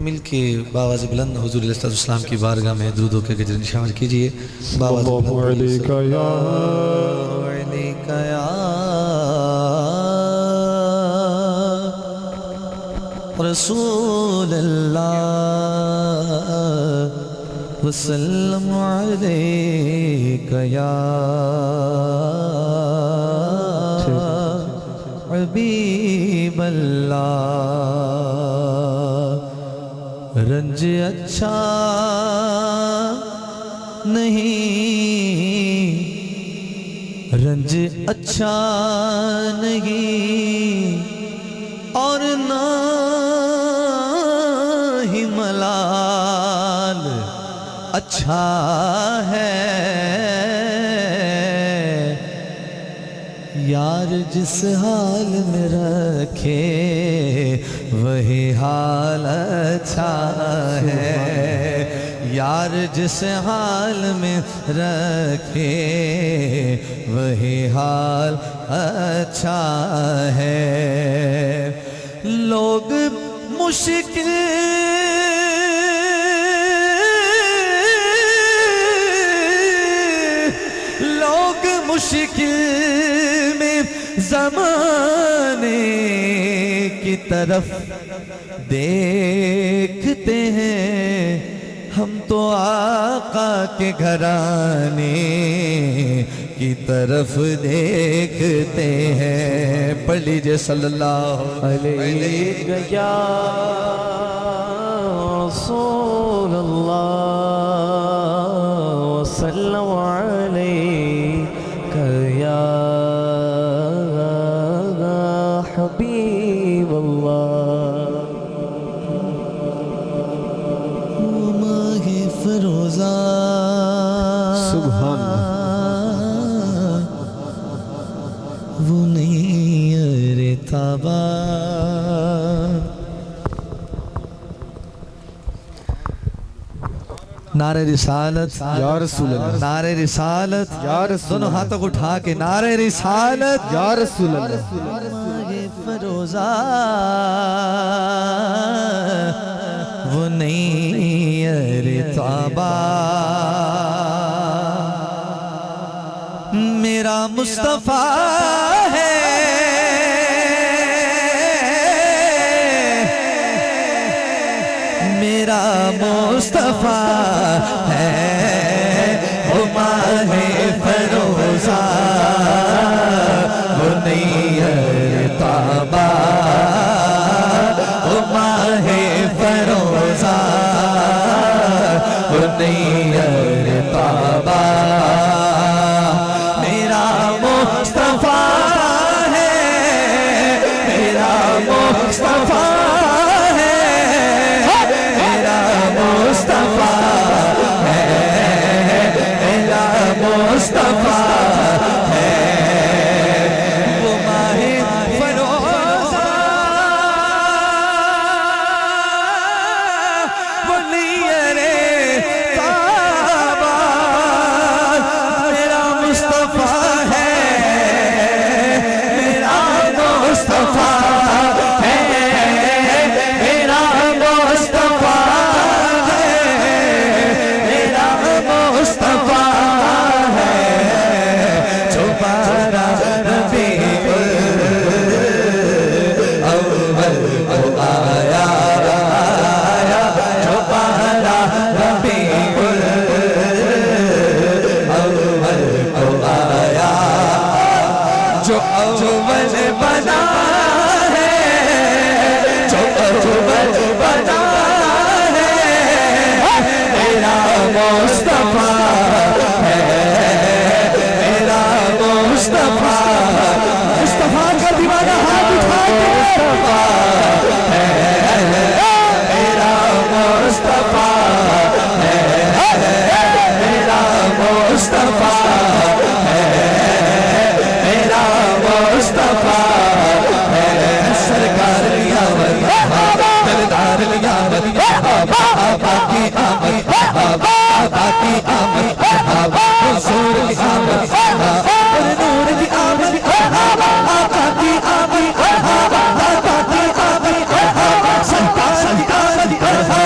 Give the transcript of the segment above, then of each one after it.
मिल के बावाज़ बुलंद हुज़ूर अलैहिस्सलाम की बारगाह में दुरूद के गजर शामिल कीजिए। बावाज़ रसूल अल्लाह वसल्लम अलैका या हबीब अल्लाह। रंज अच्छा नहीं, रंज अच्छा नहीं और ना ही मलाल अच्छा है। यार जिस हाल में रखे वही हाल अच्छा है। यार जिस हाल में रखे वही हाल अच्छा है। लोग मुश्किल मुश्किल में ज़माने की तरफ देखते हैं, हम तो आका के घराने की तरफ देखते हैं। पढ़ लीजिए सल्लल्लाहु अलैहि या रसूल अल्लाह वसल्लम अलैका या हबीब अल्लाह। माहे फरोज़ा सुभान वो नहीं अरे ताबा। नारे रिसालत या रसूल अल्लाह, नारे रिसालत या रसूल, दोनों हाथों को उठा के नारे रिसालत या रसूल अल्लाह। फरोज़ा वो नहीं अरे ताबा। मेरा मुस्तफ़ा है, मेरा मुस्तफ़ा है, वो माहे फरोज़ा वो नहीं अरे ताबा। वो माहे फरोज़ा वो नहीं अरे ताबा। मेरा मुस्तफ़ा है, मेरा मुस्तफ़ा है, मेरा मुस्तफ़ा है, मेरा मुस्तफ़ा है। वो माहे फरोज़ा वो नहीं अरे ताबा। मेरा मुस्तफ़ा है, मेरा मुस्तफ़ा है, मेरा मुस्तफ़ा है, मेरा मुस्तफ़ा है। जो बारा रबीउल अव्वल को आया, जो बारा रबीउल अव्वल को आया, जो अव्वल बना है, जो अव्वल बना है, मेरा मुस्तफ़ा है, मेरा मुस्तफ़ा। मुस्तफ़ा का दीवाना हाथ उठा के मुस्तफ़ा है, मेरा मुस्तफ़ा है, मेरा मुस्तफ़ा है, मेरा मुस्तफ़ा है। सरकार लिया दलदार लिया बाकी आमद बाकी आमद हुजूर की आमद और नूर की आमद आका की आमद बाकी आमद सरकार की आमद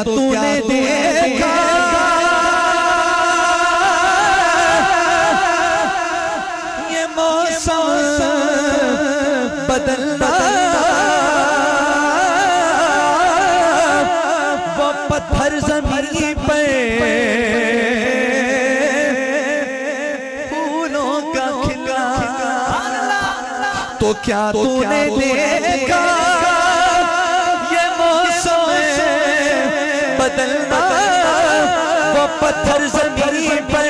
तूने देखा ये मौसम बदलना, वो पत्थर जमीन पे फूलों का खिला, तो क्या तूने देखा ये मौसम बदलना, वो पत्थर जमीन पे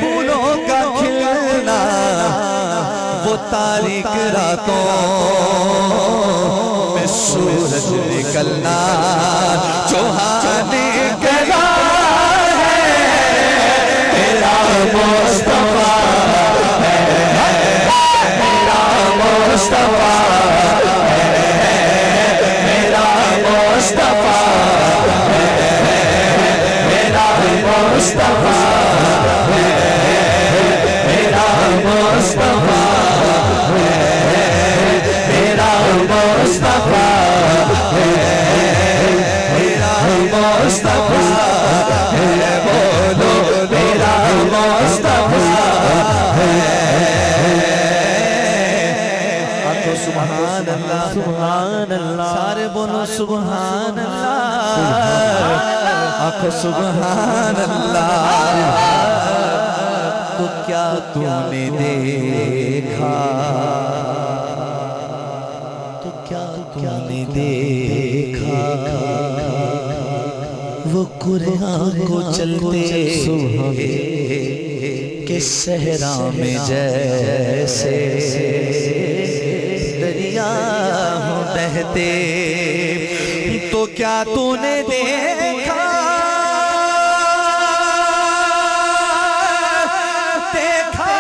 फूलों का खिलना, वो तारीक रातों में सूरज निकलना, जो निकला है तेरा मुस्तफा है, मेरा मुस्तफा है, मेरा मुस्तफा है, मेरा मुस्तफा है, मेरा मुस्तफा है, मेरा मुस्तफा है, मेरा मुस्तफा है, बोलो मेरा मुस्तफा है। सुभान अल्लाह, सुभान अल्लाह, सारे बोलो सुभान अल्लाह, आखो सुभान अल्लाह। तो क्या तूने देखा, तो क्या तूने देखा वो कुरान को चलते के सहरा में जैसे दरिया बहते, तो क्या तूने देखा, देखा देखा,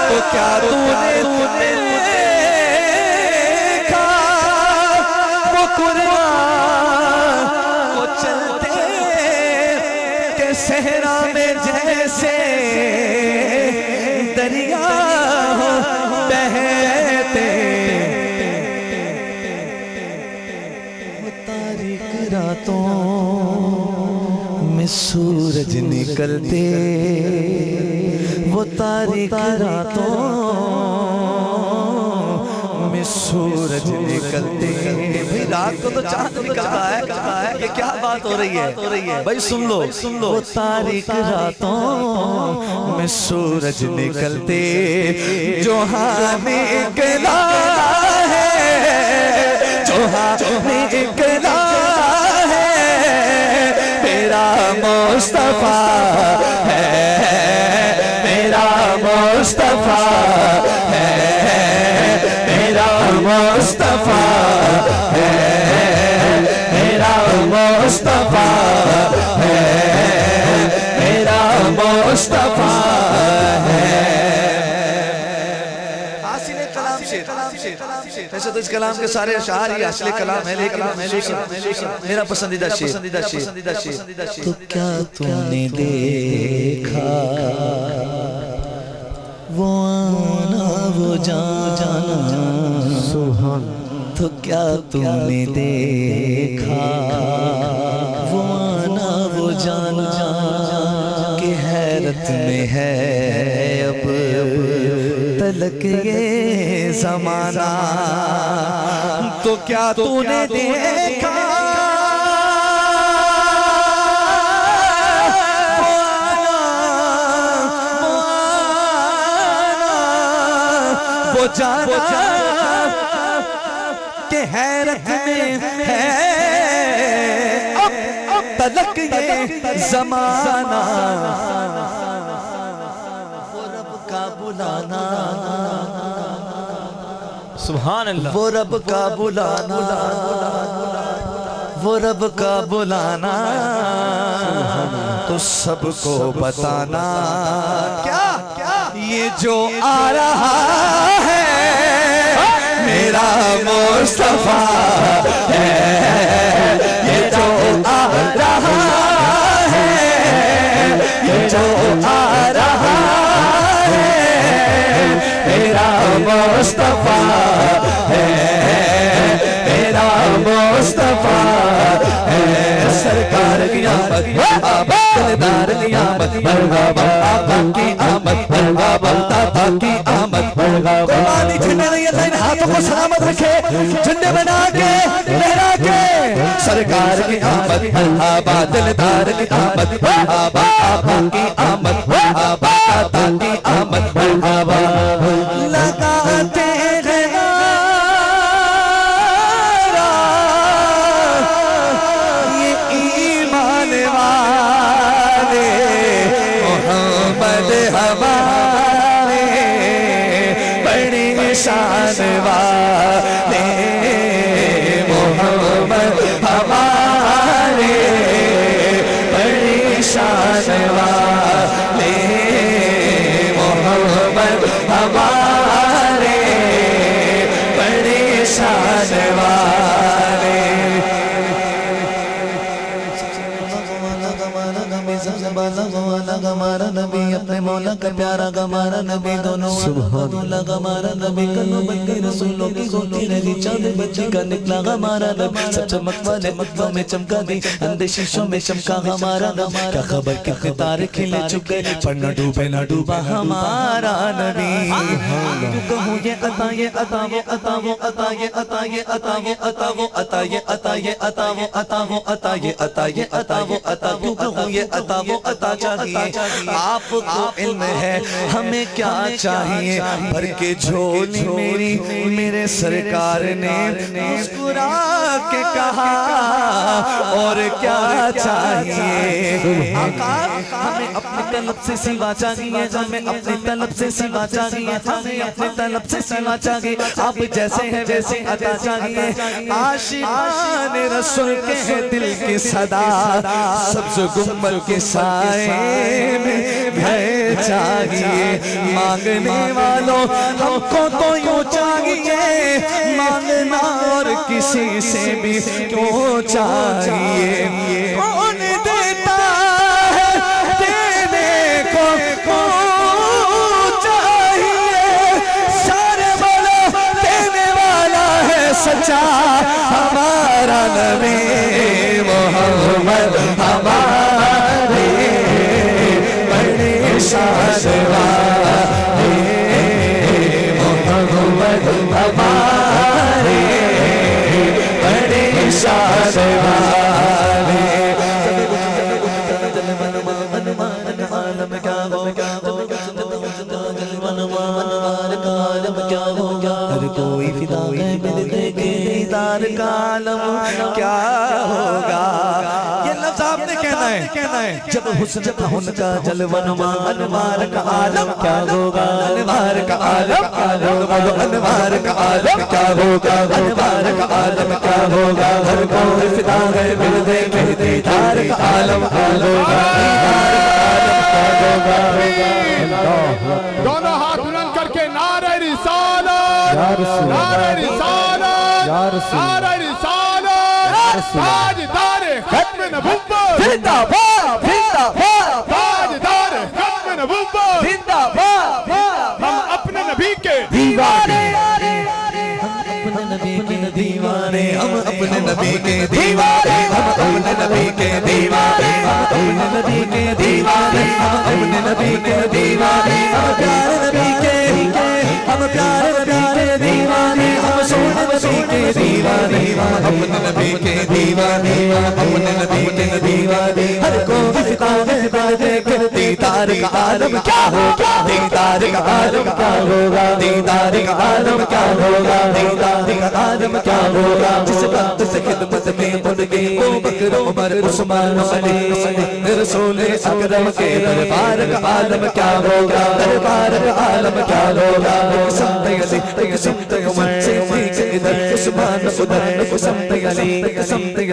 तो क्या तूने देखा वो कुरान को चलते के सहरा में जैसे दरिया बहते, वो तारीक रातों में सूरज निकलते, वो तारीक रातों में सूरज निकलते। भाई रात को तो चांद निकलता है, ये क्या बात हो रही है भाई, सुन लो सुन लो। वो तारीक रातों में सूरज निकलते, जो निकला है, जो निकला है मेरा मुस्तफा है, मेरा मुस्तफा है, मेरा मुस्तफा है, मेरा मुस्तफा है, मेरा मुस्तफा है। हासिल कलाम से, ऐसे तो इस कलाम के सारे अशार ही हासिल कलाम है, लेकिन मेरा पसंदीदा शेर, तो क्या तूने देखा वो आना वो जाना, सुभान, तो क्या तूने देखा वो आना वो जाना, कि हैरत में है अब तलक ये ज़माना, तो क्या तूने देखा वो जाना, के हैरत में है अब तलक ये ज़माना, वो रब का बुलाना, सुभान अल्लाह, वो रब का बुलाना, वो रब का बुलाना, तो सबको बताना क्या ये जो आ रहा है मेरा मुस्तफा है, ये जो आ रहा है ये आमद दिलदार की आमद मरहबा आका की आमद मरहबा दादा की आमद कुर्बानी झंडे नहीं अल्लाह इन हाथों को सलामत रखे झंडे बना के लहरा के सरकार की आमद मरहबा दिलदार की आमद मरहबा आका की आमद मरहबा दादा की आमद मरहबा लगाते हमारे बड़ी शान वाले मोहम्मद हमारे बड़ी शान वाले मोहम्मद हमारे बड़ी शान वाले हमारा नबी अपने मौला का प्यारा हमारा नबी दोनों हमारा नबी कनो बंदी रसूलों की होती रही चांद बच्ची का निकला हमारा नबी सब चमक वाले मक्का में चमका दी अंधे शीशों में चमका हमारा नबी क्या खबर कितने तारे खिले चुके पर न डूबे न डूबा हमारा नबी कहूँ ये अता ये अता वो अता वो अता ये अता ये अता वो अता वो अता ये अता ये अता वो अता वो अता ये अता ये अता वो अता क्यों कहूँ ये अता वो अता चाहिए आपको इल्म है हमें क्या चाहिए भर के झोली मेरी मेरे सरकार ने मुस्कुरा के कहा और क्या चाहिए हमें अपनी तलब से सिवा चाहिए हमें अपनी तलब से सिवा चाहिए हमें अपनी तलब से सिवा चाहिए आप जैसे हैं वैसे अता चाहिए आशिकान रसूल के हैं दिल की सदा सब्ज़ गुंबद के साए में भय चाहिए मांगने वालों हमको तो यूं चाहिए मांगना और किसी से भी क्यों चाहिए कौन देता है देने को चाहिए सारे बोलो देने वाला है सच्चा हमारा नबी मोहम्मद हमारे बड़े शान वाले मोहम्मद हमारे बड़े शान वाले हर कोई फिदा है मिलने के दीदार का आलम क्या होगा ये लफ्ज़ आपने कहना है जब हुस्न था उनका जलवा अनवार का आलम क्या होगा अनवार का आलम बोलो अनवार का आलम क्या होगा अनवार का आलम क्या होगा हर कोई फिदा है मिलने के दीदार का आलम क्या होगा दोनों हाथ बुलंद करके नारे रिसालत नारे रिसालत नारे रिसालत ताजदार खत्म नबुव्वत जिंदाबाद जिंदाबाद ताजदार खत्म नबुव्वत जिंदाबाद हम अपने नबी के दीवाने हम अपने नबी के दीवाने हम अपने नबी के दीवाने हम अपने नबी के दीवाने हम अपने नबी के दीवाने हम प्यारे नबी के हम प्यारे नबी के दीवाने हम सोने नबी के दीवाने अपने नबी के दीवाने अपने नबी के दीवाने हर को फिदा के दीदार का आलम क्या होगा दीदार का आलम क्या होगा दीदार का आलम क्या होगा दीदार का आलम क्या होगा जिस वक्त से खिदमत में उड़ गए ओ बकर उमर उस्मान अली रसूल अकरम के दरबार का आलम क्या होगा दरबार का आलम क्या होगा समते अली समते उमर से इधर उस्मान उधर समते अली समते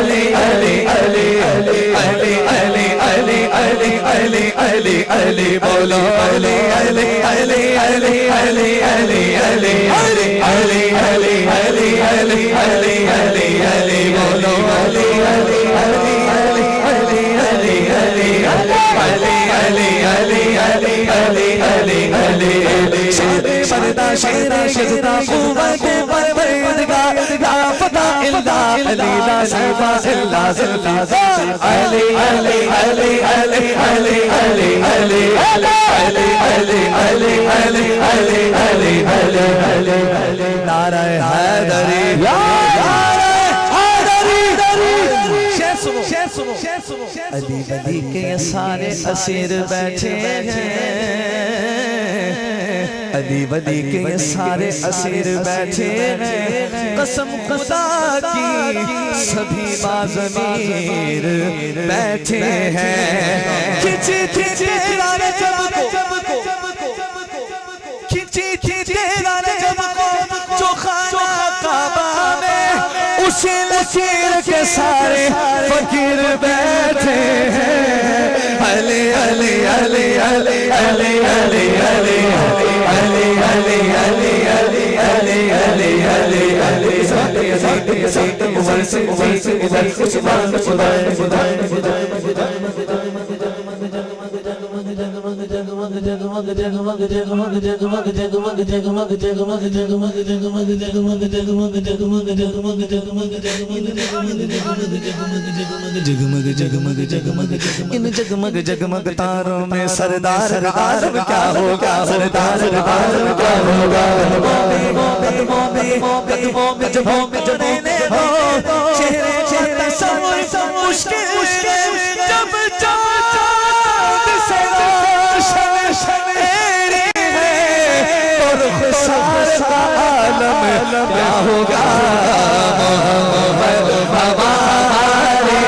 अली अली अली अली अली अली अली अली अली अली बोलो अली अली अली अली अली अली अली अली अली अली अली अली अली अली अली बोलो अली अली अली अली अली अली अली अली अली अली अली अली अली अली अली शेरे मर्दा शेरे शजदा कुव्वत परवरदिगार ला फता इल्ला अली ला सिवा इल्ला सिल्ला अली अली अली अली अली अली अली अली अली अली अली अली अली अली अली नारा हैदरी अली वली के सारे असीर बैठे हैं अली वली के सारे असीर बैठे हैं कसम खुदा की सभी बाज़मीर बैठे हैं खिंची खिंची राने जब को खिंची खिंची राने जब को जो खाना काबा में उसी लकीर के सारे फकीर बैठे हैं अली अली अली अली अली अली अली अली अली अली अली अली अली अली अली साथे साथे साथे उमर से उधर कुछ बात खुदा खुदा जगमग जगमग जगमग जगमग जगमग जगमग जगमग जगमग जगमग जगमग जगमग जगमग जगमग जगमग जगमग जगमग जगमग जगमग इन जगमग जगमग तारों में सरदार आलम क्या होगा सरदार आलम क्या होगा कदमों में जबों में जबों हो चेहरे चेहरे सब मुश्किल जब चाँद से आलम क्या होगा मोहम्मद हमारे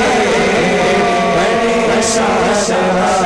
बड़ी शान